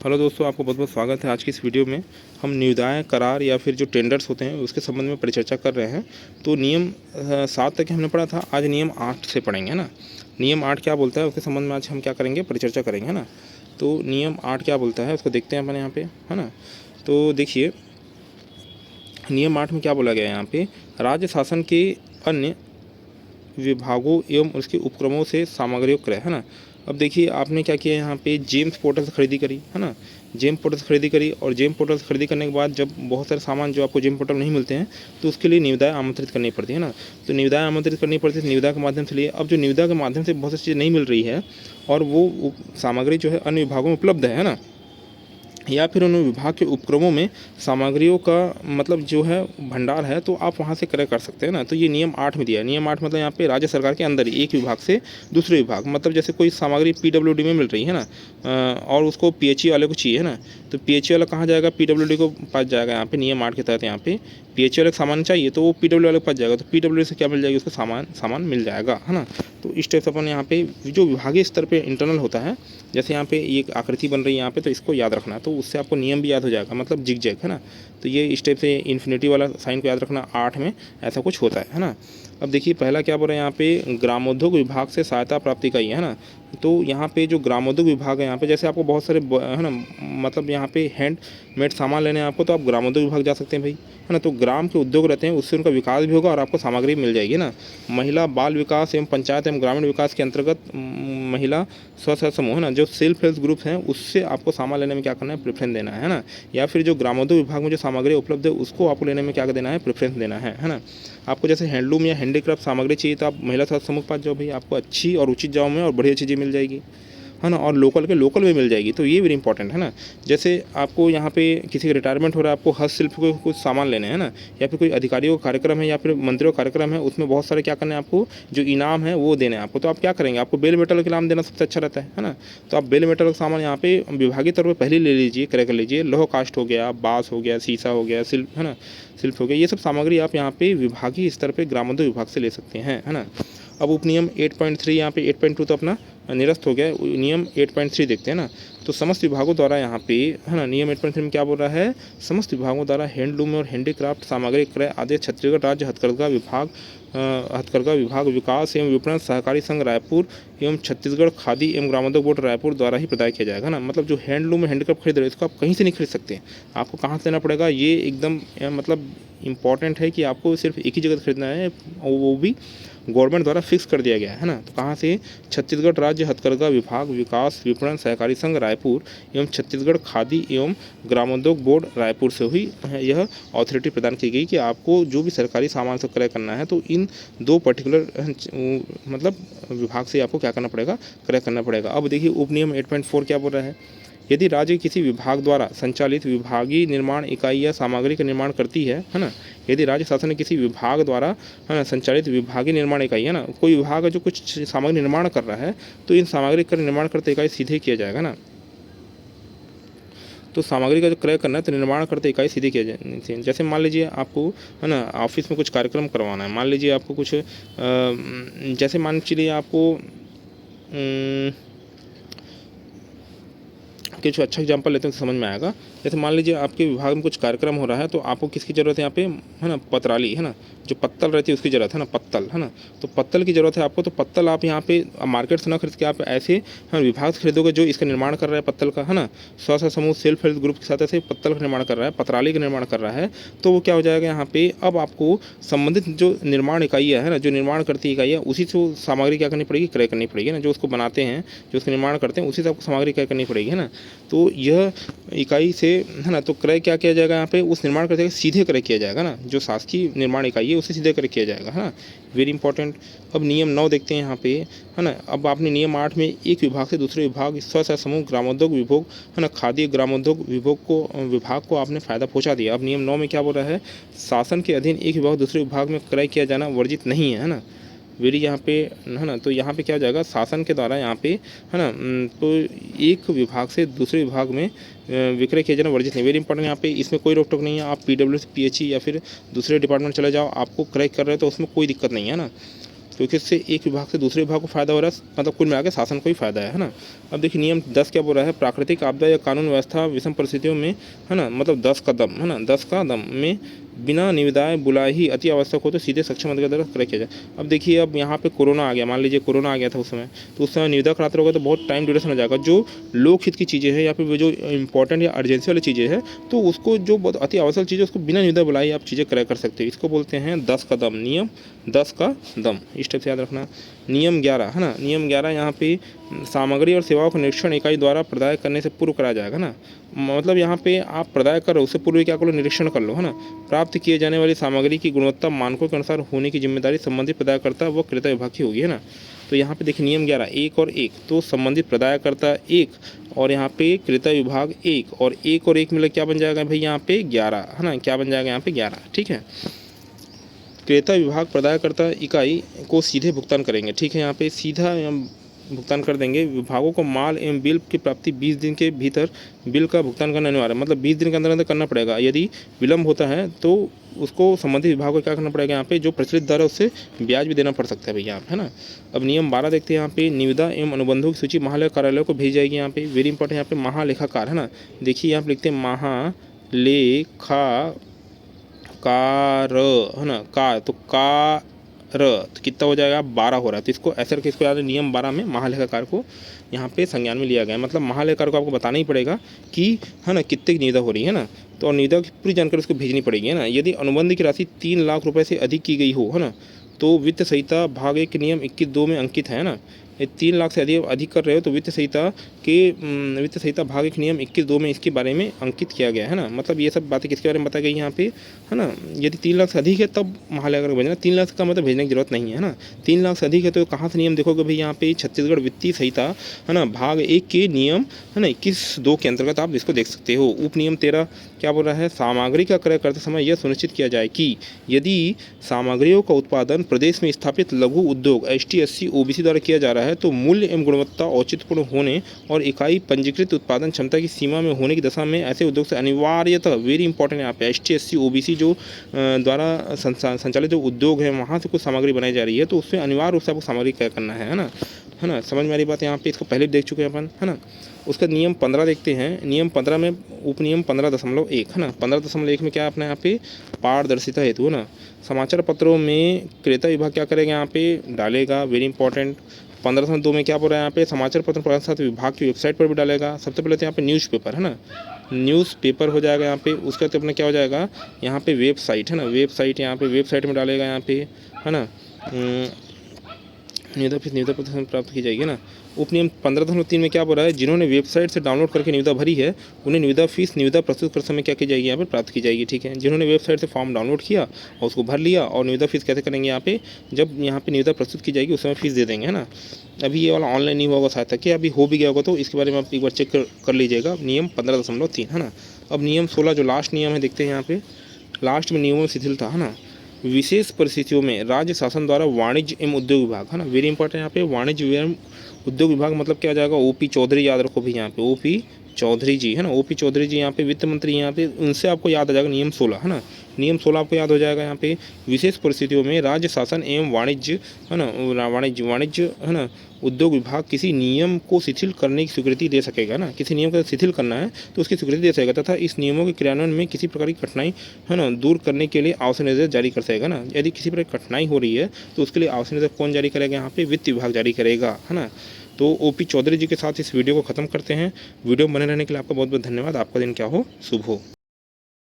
Hello दोस्तों, आपको बहुत बहुत स्वागत है। आज की इस वीडियो में हम निविदाएँ करार या फिर जो टेंडर्स होते हैं उसके संबंध में परिचर्चा कर रहे हैं। तो नियम 7 तक हमने पढ़ा था, आज नियम 8 से पढ़ेंगे, है ना। नियम 8 क्या बोलता है उसके संबंध में आज हम क्या करेंगे, परिचर्चा करेंगे, है ना। तो नियम 8 क्या बोलता है उसको देखते हैं अपन यहाँ पे, है ना। तो देखिए नियम 8 में क्या बोला गया है यहाँ पे, राज्य शासन के अन्य विभागों एवं उसके उपक्रमों से सामग्रियों क्रय, है ना। अब देखिए आपने क्या किया यहाँ पे, जेम्स पोर्टल से खरीदी करी, है ना। जेम पोर्टल से खरीदी करी और जेम पोर्टल से खरीदी करने के बाद जब बहुत सारे सामान जो आपको जेम पोर्टल नहीं मिलते हैं तो उसके लिए निविदाएँ आमंत्रित करनी पड़ती है ना। तो निविदाएँ आमंत्रित करनी पड़ती है, निविदा के माध्यम से लिए। अब जो निविदा के माध्यम से बहुत सी चीज़ें नहीं मिल रही है और वो सामग्री जो है अन्य विभागों में उपलब्ध है ना, या फिर उन विभाग के उपक्रमों में सामग्रियों का मतलब जो है भंडार है, तो आप वहाँ से क्रय कर सकते हैं ना। तो ये नियम 8 में दिया है। नियम 8 मतलब यहाँ पे राज्य सरकार के अंदर ही एक विभाग से दूसरे विभाग, मतलब जैसे कोई सामग्री पीडब्ल्यूडी में मिल रही है ना, और उसको पीएचई वाले को चाहिए, है ना। तो पीएचई वाला कहाँ जाएगा, पीडब्ल्यूडी को पास जाएगा। यहाँ पे नियम 8 के तहत यहाँ पे पीएचई वाले को सामान चाहिए तो वो पीडब्ल्यू वाले के पास जाएगा, तो पीडब्ल्यू से क्या मिल जाएगी, उसको सामान मिल जाएगा, है ना। तो इस टाइप से अपन यहाँ पे जो विभागीय स्तर पे इंटरनल होता है, जैसे यहाँ पे ये आकृति बन रही है यहाँ पे, तो इसको याद रखना है, तो उससे आपको नियम भी याद हो जाएगा, मतलब जिग जैग, है ना। तो ये इस टाइप से इन्फिनिटी वाला साइन को याद रखना, 8 में ऐसा कुछ होता है ना। अब देखिए पहला क्या बोल रहे हैं यहाँ पे, ग्रामोद्योग विभाग से सहायता प्राप्ति का ही, है ना। तो यहाँ पे जो ग्रामोद्योग विभाग है यहाँ पे, जैसे आपको बहुत सारे है ना, मतलब यहाँ पे हैंडमेड सामान लेने हैं आपको, तो आप ग्रामोद्योग विभाग जा सकते हैं भाई, है ना। तो ग्राम के उद्योग रहते हैं, उससे उनका विकास भी होगा और आपको सामग्री मिल जाएगी ना। महिला बाल विकास एवं पंचायत एवं ग्रामीण विकास के अंतर्गत महिला स्व समूह, है ना, जो सेल्फ हेल्प ग्रुप हैं, उससे आपको सामान लेने में क्या करना है, प्रेफरेंस देना है ना। या फिर जो ग्रामोद्योग विभाग में जो सामग्री उपलब्ध है उसको आपको लेने में क्या देना है, प्रेफरेंस देना है ना। आपको जैसे हैंडलूम या हैंडीक्राफ्ट सामग्री चाहिए तो आप महिला स्वास्थ्य समूह के पास जाओ भाई, आपको अच्छी और उचित दामों में और बढ़िया चीज़ें मिल जाएगी, है ना। और लोकल में मिल जाएगी, तो ये वेरी इंपॉर्टेंट है ना। जैसे आपको यहाँ पे किसी का रिटायरमेंट हो रहा है, आपको हस्तशिल्प को कुछ सामान लेने हैं ना, या फिर कोई अधिकारियों का कार्यक्रम है या फिर मंत्रियों का कार्यक्रम है, उसमें बहुत सारे क्या करने हैं आपको, जो इनाम है वो देने हैं आपको, तो आप क्या करेंगे, आपको बेल मेटल का इनाम देना सबसे अच्छा रहता है ना। तो आप बेल मेटल का सामान यहाँ पे विभागीय तौर पर पहले ले लीजिए, क्रय कर लीजिए। लोह कास्ट हो गया, बाँस हो गया, शीशा हो गया, शिल्प, है ना, शिल्प हो गया, ये सब सामग्री आप यहाँ पे विभागीय स्तर पे ग्रामोद्योग विभाग से ले सकते हैं, है ना। अब उपनियम 8.3 यहाँ पे 8.2 तो अपना निरस्त हो गया, नियम 8.3 देखते हैं ना। तो समस्त विभागों द्वारा यहाँ पे, है ना, नियम 8.3 में क्या बोल रहा है, समस्त विभागों द्वारा हैंडलूम और हैंडीक्राफ्ट सामग्री क्रय आदि छत्तीसगढ़ राज्य हथकरघा विभाग विकास एवं विपणन सहकारी संघ रायपुर एवं छत्तीसगढ़ खादी एवं ग्रामोद्योग बोर्ड रायपुर द्वारा ही प्रदान किया जाएगा ना। मतलब जो हैंडलूम और हैंडीक्राफ्ट खरीद रहे हैं इसको आप कहीं से नहीं खरीद सकते, आपको कहाँ से लेना पड़ेगा, ये एकदम मतलब इम्पॉर्टेंट है कि आपको सिर्फ एक ही जगह खरीदना है, और वो भी गवर्नमेंट द्वारा फिक्स कर दिया गया है ना। तो कहाँ से, छत्तीसगढ़ राज्य हथकरघा विभाग विकास विपणन सहकारी संघ रायपुर एवं छत्तीसगढ़ खादी एवं ग्रामोद्योग बोर्ड रायपुर से हुई यह अथॉरिटी प्रदान की गई कि आपको जो भी सरकारी सामान से क्रय करना है तो इन दो पर्टिकुलर मतलब विभाग से आपको क्या करना पड़ेगा, क्रय करना पड़ेगा। अब देखिए उपनियम 8.4 क्या बोल रहा है, यदि राज्य किसी विभाग द्वारा संचालित विभागीय निर्माण इकाई या सामग्री का निर्माण करती है ना। यदि राज्य शासन किसी विभाग द्वारा, है ना, संचालित विभागीय निर्माण इकाई, है ना, कोई विभाग है जो कुछ सामग्री निर्माण कर रहा है, तो इन सामग्री का निर्माण करते इकाई सीधे किया जाएगा ना। तो सामग्री का जो क्रय करना है तो निर्माण करते इकाई सीधे किया जाए। जैसे मान लीजिए आपको, है ना, ऑफिस में कुछ कार्यक्रम करवाना है, मान लीजिए आपको कुछ जैसे मान चलिए आपको कुछ अच्छा एग्जांपल लेते हैं तो समझ में आएगा। जैसे मान लीजिए आपके विभाग में कुछ कार्यक्रम हो रहा है, तो आपको किसकी ज़रूरत है यहाँ पे, है ना, पतराली, है ना, जो पत्तल रहती है उसकी ज़रूरत है ना, पत्तल, है ना। तो पत्तल की ज़रूरत है आपको, तो पत्तल आप यहाँ पे मार्केट से ना खरीद के आप ऐसे विभाग से खरीदोगे जो इसका निर्माण कर रहा है पत्तल का, है ना। स्व समूह सेल्फ हेल्प ग्रुप के साथ ऐसे पत्तल का निर्माण कर रहा है, पतराली का निर्माण कर रहा है, तो वो क्या हो जाएगा यहाँ पे, अब आपको संबंधित जो निर्माण इकाई है ना, जो निर्माण करती इकाई है, उसी से सामग्री क्या करनी पड़ेगी, क्रय करनी पड़ेगी ना। जो उसको बनाते हैं, जो उसका निर्माण करते हैं, उसी से आपको सामग्री क्रय करनी पड़ेगी, है ना। तो यह इकाई से, है ना, तो क्रय क्या किया जाएगा यहाँ पे, उस निर्माण करते सीधे क्रय किया जाएगा ना, जो शासकीय निर्माण इकाई है उसे सीधे क्रय किया जाएगा, है ना, वेरी इंपॉर्टेंट। अब नियम 9 देखते हैं यहाँ पे, है ना। अब आपने नियम 8 में एक विभाग से दूसरे विभाग स्व समूह ग्रामोद्योग विभाग, है ना, खादी ग्रामोद्योग विभाग को आपने फायदा पहुँचा दिया। अब नियम 9 में क्या बोल रहा है, शासन के अधीन एक विभाग दूसरे विभाग में क्रय किया जाना वर्जित नहीं है ना, वेरी यहाँ पे, है ना। तो यहाँ पे क्या हो जाएगा, शासन के द्वारा यहाँ पे, है ना, तो एक विभाग से दूसरे विभाग में विक्रय किया जाना वर्जित नहीं, वेरी इंपॉर्टेंट। यहाँ पे इसमें कोई रोक टोक नहीं है, आप पीडब्ल्यू से पीएचई या फिर दूसरे डिपार्टमेंट चले जाओ, आपको क्रय कर रहे हो तो उसमें कोई दिक्कत नहीं है ना। क्योंकि इससे एक विभाग से दूसरे विभाग को फायदा हो रहा है, मतलब कुल मिला के शासन को ही फायदा है ना। अब देखिए नियम 10 क्या बोल रहा है, प्राकृतिक आपदा या कानून व्यवस्था विषम परिस्थितियों में, है ना, मतलब 10 कदम, है ना, 10 कदम में बिना निविदाएं बुलाए ही अति आवश्यक हो तो सीधे सक्षम अधिकारी द्वारा क्रय किया जाए। अब देखिए अब यहाँ पे कोरोना आ गया, मान लीजिए कोरोना आ गया था उस समय, तो उस समय निविदा कराते रहोगे तो बहुत टाइम ड्यूरेशन हो जाएगा। जो लोकहित की चीज़ें हैं या फिर वो जो इंपॉर्टेंट या अर्जेंसी वाली चीज़ें हैं, तो उसको जो बहुत अति आवश्यक चीज़ है उसको बिना निविदा बुलाए आप चीज़ें क्रय कर सकते हो। इसको बोलते हैं 10 कदम, नियम 10 का दम, इस टाइप से याद रखना। नियम 11, है ना, नियम 11 यहाँ पे सामग्री और सेवाओं को निरीक्षण इकाई द्वारा प्रदाय करने से पूर्व कराया जाएगा ना। मतलब यहाँ पे आप प्रदाय करो उससे पूर्व क्या करो, निरीक्षण कर लो, है ना। प्राप्त किए जाने वाली सामग्री की गुणवत्ता मानकों के अनुसार होने की जिम्मेदारी संबंधित प्रदायकर्ता व क्रेता विभाग की होगी, है ना। तो यहाँ पे देखिए नियम 11 1 और 1, तो संबंधित प्रदायकर्ता 1 और यहाँ पे क्रेता विभाग 1 और 1 मिलकर क्या बन जाएगा भाई यहाँ पे 11, है ना, क्या बन जाएगा यहाँ पे 11, ठीक है। क्रेता विभाग प्रदायकर्ता इकाई को सीधे भुगतान करेंगे, ठीक है, यहाँ पे सीधा भुगतान कर देंगे। विभागों को माल एवं बिल की प्राप्ति 20 दिन के भीतर बिल का भुगतान करना अनिवार्य है, मतलब 20 दिन के अंदर अंदर करना पड़ेगा। यदि विलम्ब होता है तो उसको संबंधित विभाग को क्या करना पड़ेगा, यहाँ पे जो प्रचलित दर है उससे ब्याज भी देना पड़ सकता है भैया आप, है ना। अब नियम 12 देखते हैं, यहाँ पे निविदा एवं अनुबंधों की सूची महालेखा कार्यालय को भेजी जाएगी। यहाँ पे वेरी इंपॉर्टेंट, यहाँ पे महालेखाकार, है ना, देखिए यहाँ पे लिखते हैं महालेखाकार, है ना, का तो तो कितना हो जाएगा 12 हो रहा है, तो इसको ऐसे रखिए, इसको याद है, नियम 12 में महालेखाकार को यहाँ पे संज्ञान में लिया गया है। मतलब महालेखाकार को आपको बताना ही पड़ेगा कि, है ना, कितने की निविदा हो रही है ना, तो और निविदा की पूरी जानकारी उसको भेजनी पड़ेगी, है ना। यदि अनुबंध की राशि 3 लाख रुपए से अधिक की गई हो, है ना, तो वित्त संहिता भाग 1 के नियम 21(2) में अंकित है ना। ये 3 लाख से अधिक कर रहे हो तो वित्त संहिता भाग 1 नियम 21(2) में इसके बारे में अंकित किया गया है ना। मतलब ये सब बातें किसके बारे में बताई गई यहाँ पे, है ना। यदि 3 लाख से अधिक है तब महालेखाकार को भेजना, 3 लाख का मतलब भेजने की जरूरत नहीं है ना। 3 लाख से अधिक है तो कहाँ से नियम देखोगे भाई, यहाँ पे छत्तीसगढ़ वित्तीय संहिता, है ना, भाग 1 के नियम, है ना, 21(2) के अंतर्गत आप इसको देख सकते हो। उप नियम 13 क्या बोल रहा है, सामग्री का क्रय करते समय यह सुनिश्चित किया जाए कि यदि सामग्रियों का उत्पादन प्रदेश में स्थापित लघु उद्योग ST SC OBC द्वारा किया जा रहा है तो मूल्य एवं गुणवत्ता औचित्यपूर्ण होने और इकाई पंजीकृत उत्पादन क्षमता की सीमा में होने की दशा में ऐसे उद्योग से अनिवार्यतः, वेरी इंपॉर्टेंट यहाँ पे, ST SC OBC जो द्वारा संचालित जो उद्योग है वहाँ से कुछ सामग्री बनाई जा रही है तो उससे अनिवार्य रूप से आपको सामग्री क्रय करना है ना, है ना। समझ में आ रही बात यहाँ पे, इसको पहले देख चुके हैं अपन, है ना। उसका नियम 15 देखते हैं। नियम 15 में उपनियम 15.1, है ना, 15.1 में क्या है अपना यहाँ पे पारदर्शिता हेतु, है ना, समाचार पत्रों में क्रेता विभाग क्या करेगा यहाँ पे डालेगा, वेरी इंपॉर्टेंट। 15.2 में क्या बोल रहा है यहाँ पे, समाचार पत्र प्रकाशन साथ विभाग की वेबसाइट पर भी डालेगा। सबसे पहले तो यहाँ पे न्यूज़पेपर, है ना, न्यूज़पेपर हो जाएगा यहाँ पे। उसके बाद अपना क्या हो जाएगा यहाँ पे वेबसाइट, है ना, वेबसाइट, यहाँ पे वेबसाइट में डालेगा यहाँ पे, है ना। निविदा पत्र प्राप्त की जाएगी ना। उपनियम 15.3 में क्या बोल रहा है, जिन्होंने वेबसाइट से डाउनलोड करके निविदा भरी है उन्हें निविदा फीस निविदा प्रस्तुत करते समय क्या की जाएगी यहाँ पे प्राप्त की जाएगी, ठीक है। जिन्होंने वेबसाइट से फॉर्म डाउनलोड किया और उसको भर लिया और निविदा फीस कैसे करेंगे यहाँ पे, जब यहाँ पे निविदा प्रस्तुत की जाएगी उस समय फीस दे देंगे, है ना। अभी ये वाला ऑनलाइन नहीं होगा शायद तक, अभी हो भी गया होगा तो इसके बारे में आप एक बार चेक कर लीजिएगा। नियम 15.3, है ना। अब नियम 16 जो लास्ट नियम है देखते हैं यहाँ पे, लास्ट में नियमों में शिथिलता, है ना। विशेष परिस्थितियों में राज्य शासन द्वारा वाणिज्य एवं उद्योग विभाग, है ना, वेरी इंपॉर्टेंट यहाँ पे, वाणिज्य एवं उद्योग विभाग मतलब क्या हो जाएगा, OP चौधरी, याद रखो भी यहाँ पे OP चौधरी जी, है ना, OP चौधरी जी यहाँ पे वित्त मंत्री, यहाँ पे उनसे आपको याद आ जाएगा नियम 16, है ना। नियम 16 आपको याद हो जाएगा यहाँ पे, विशेष परिस्थितियों में राज्य शासन एवं वाणिज्य, है ना, वाणिज्य, है ना, उद्योग विभाग किसी नियम को शिथिल करने की स्वीकृति दे सकेगा ना। किसी नियम को शिथिल करना है तो उसकी स्वीकृति दे सकेगा तथा इस नियमों के क्रियान्वयन में किसी प्रकार की कठिनाई, है ना, दूर करने के लिए आवश्यक निर्देश जारी कर सकेगा ना। यदि किसी प्रकार की कठिनाई हो रही है तो उसके लिए आवश्यक निर्देश कौन जारी करेगा यहाँ पे, वित्त विभाग जारी करेगा, है ना। तो OP चौधरी जी के साथ इस वीडियो को ख़त्म करते हैं। वीडियो बने रहने के लिए आपका बहुत बहुत धन्यवाद। आपका दिन क्या हो, शुभ हो।